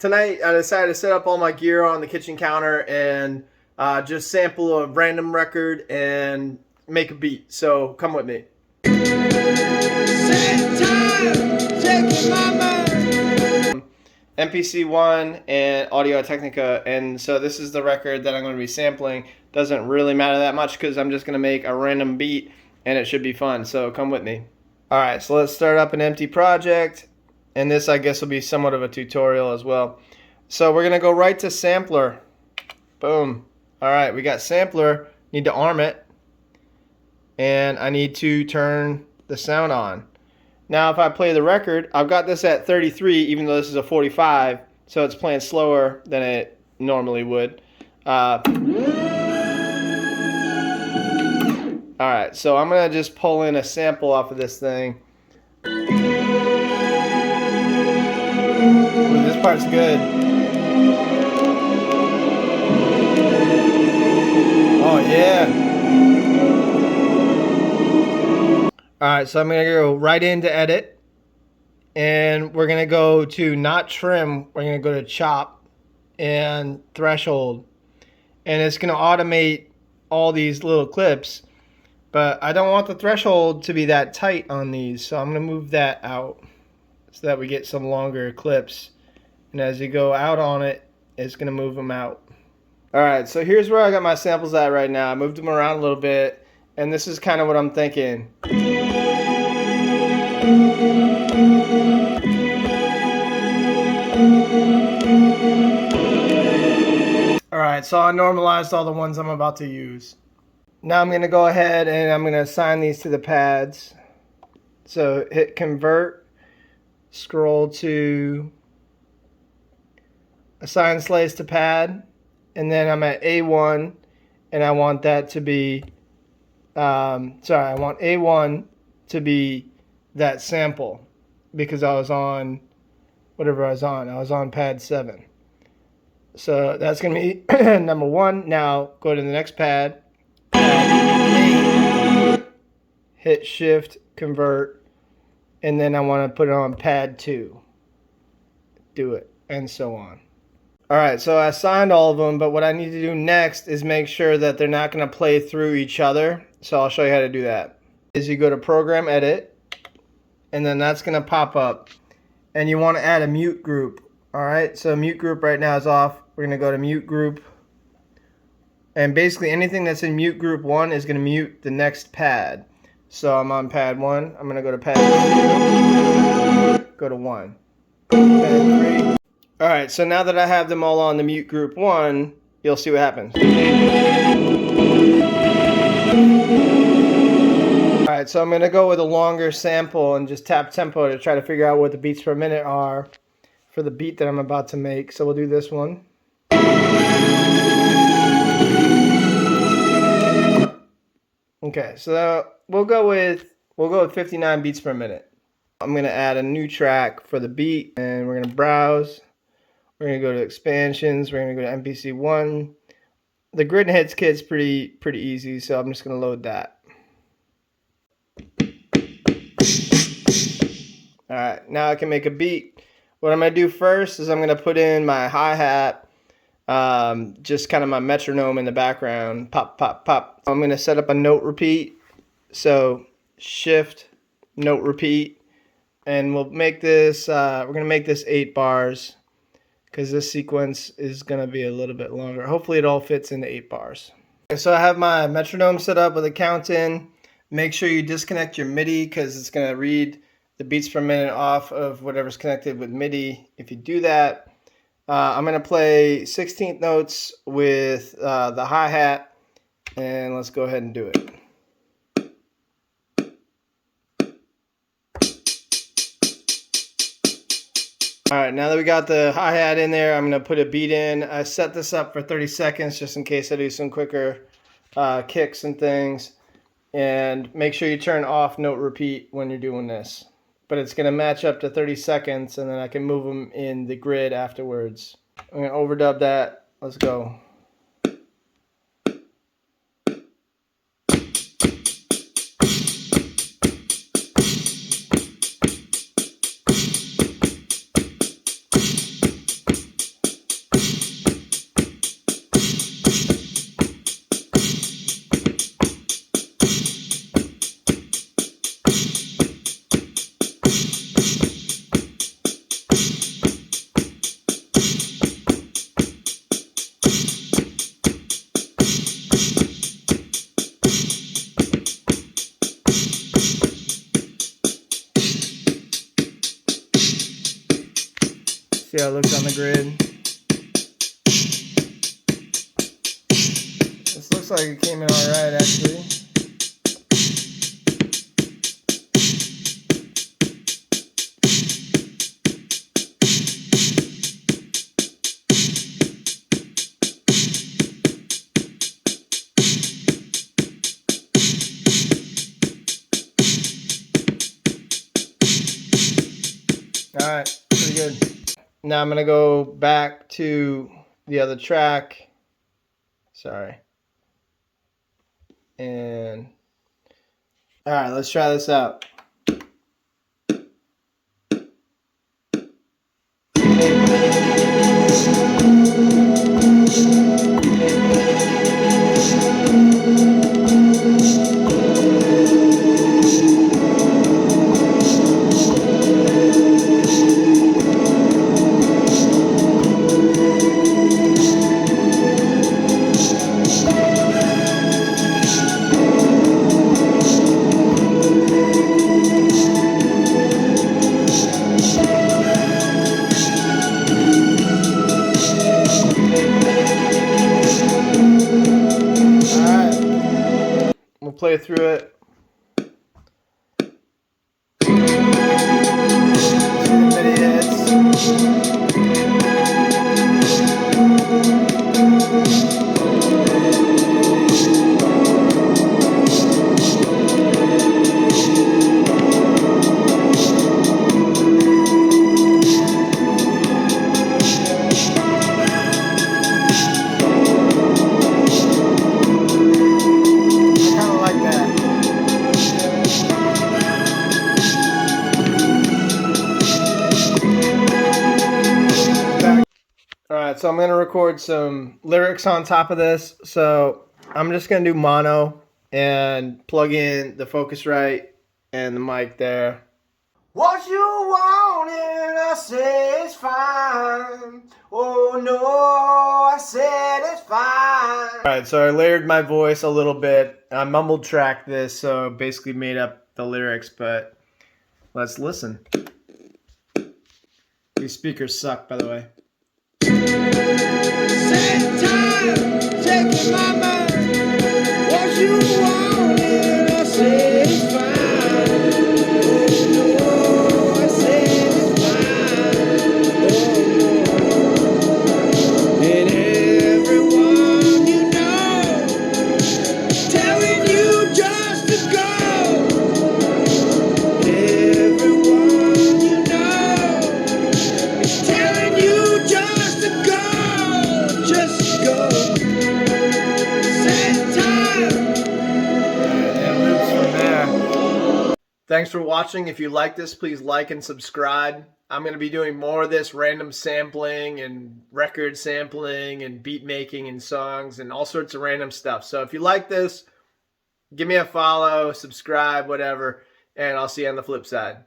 Tonight I decided to set up all my gear on the kitchen counter and just sample a random record and make a beat. So come with me. MPC 1 and Audio-Technica, and so this is the record that I'm going to be sampling. Doesn't really matter that much because I'm just going to make a random beat and it should be fun, so come with me. Alright, so let's start up an empty project, and this I guess will be somewhat of a tutorial as well. So we're going to go right to sampler. Boom. Alright, we got sampler, need to arm it, and I need to turn the sound on. Now if I play the record, I've got this at 33 even though this is a 45, so it's playing slower than it normally would. Alright, so I'm going to just pull in a sample off of this thing. Ooh, this part's good. Oh yeah. Alright, so I'm going to go right into edit, and we're going to go to not trim, we're going to go to chop and threshold, and it's going to automate all these little clips, but I don't want the threshold to be that tight on these, so I'm going to move that out so that we get some longer clips, and as you go out on it, it's going to move them out. Alright, so here's where I got my samples at right now. I moved them around a little bit, and this is kind of what I'm thinking. Alright, so I normalized all the ones I'm about to use. Now I'm going to go ahead and I'm going to assign these to the pads. So hit convert, scroll to assign slice to pad, and then I'm at A1, and I want that to be, I want A1 to be that sample because I was on whatever I was on pad 7. So that's going to be number 1. Now go to the next pad, hit shift, convert, and then I want to put it on pad 2. Do it, and so on. Alright, so I assigned all of them, but what I need to do next is make sure that they're not going to play through each other. So I'll show you how to do that. Is you go to program edit, and then that's going to pop up, and you want to add a mute group. Alright, so mute group right now is off. We're going to go to mute group, and basically anything that's in mute group 1 is going to mute the next pad. So I'm on pad 1, I'm going to go to pad 2, go to 1, pad 3. Alright, so now that I have them all on the mute group 1, you'll see what happens. Alright, so I'm going to go with a longer sample and just tap tempo to try to figure out what the beats per minute are for the beat that I'm about to make. So we'll do this one. Okay, so we'll go with 59 beats per minute. I'm going to add a new track for the beat, and we're going to browse. We're going to go to expansions. We're going to go to MPC 1. The grid and hits kit's pretty easy, so I'm just going to load that. Alright, now I can make a beat. What I'm going to do first is I'm going to put in my hi-hat, just kind of my metronome in the background. Pop, pop, pop. I'm going to set up a note repeat. So shift, note repeat. And we'll make this, we're going to make this 8 bars because this sequence is going to be a little bit longer. Hopefully it all fits into 8 bars. Okay, so I have my metronome set up with a count in. Make sure you disconnect your MIDI because it's going to read the beats per minute off of whatever's connected with MIDI. If you do that, I'm going to play 16th notes with the hi-hat, and let's go ahead and do it. Alright, now that we got the hi-hat in there, I'm going to put a beat in. I set this up for 30 seconds just in case I do some quicker kicks and things. And make sure you turn off note repeat when you're doing this. But it's going to match up to 30 seconds, and then I can move them in the grid afterwards. I'm going to overdub that. Let's go. how it looks on the grid. This looks like it came in alright, actually. Alright, pretty good. Now I'm going to go back to the other track. Sorry. And alright, let's try this out. We'll play through it. Alright, so I'm going to record some lyrics on top of this. So I'm just going to do mono and plug in the Focusrite and the mic there. What you want and I say it's fine. Oh no, I said it's fine. Alright, so I layered my voice a little bit. I mumbled tracked this, so basically made up the lyrics, but let's listen. These speakers suck, by the way. Same time, taking my mind. What you want and I say it's fine. Oh no, I say it's fine. Oh no. And everyone you know telling you just to go. Everyone you know is telling you just to go. Just go. Same time. And it loops from there. Thanks for watching. If you like this, please like and subscribe. I'm going to be doing more of this random sampling and record sampling and beat making and songs and all sorts of random stuff. So if you like this, give me a follow, subscribe, whatever, and I'll see you on the flip side.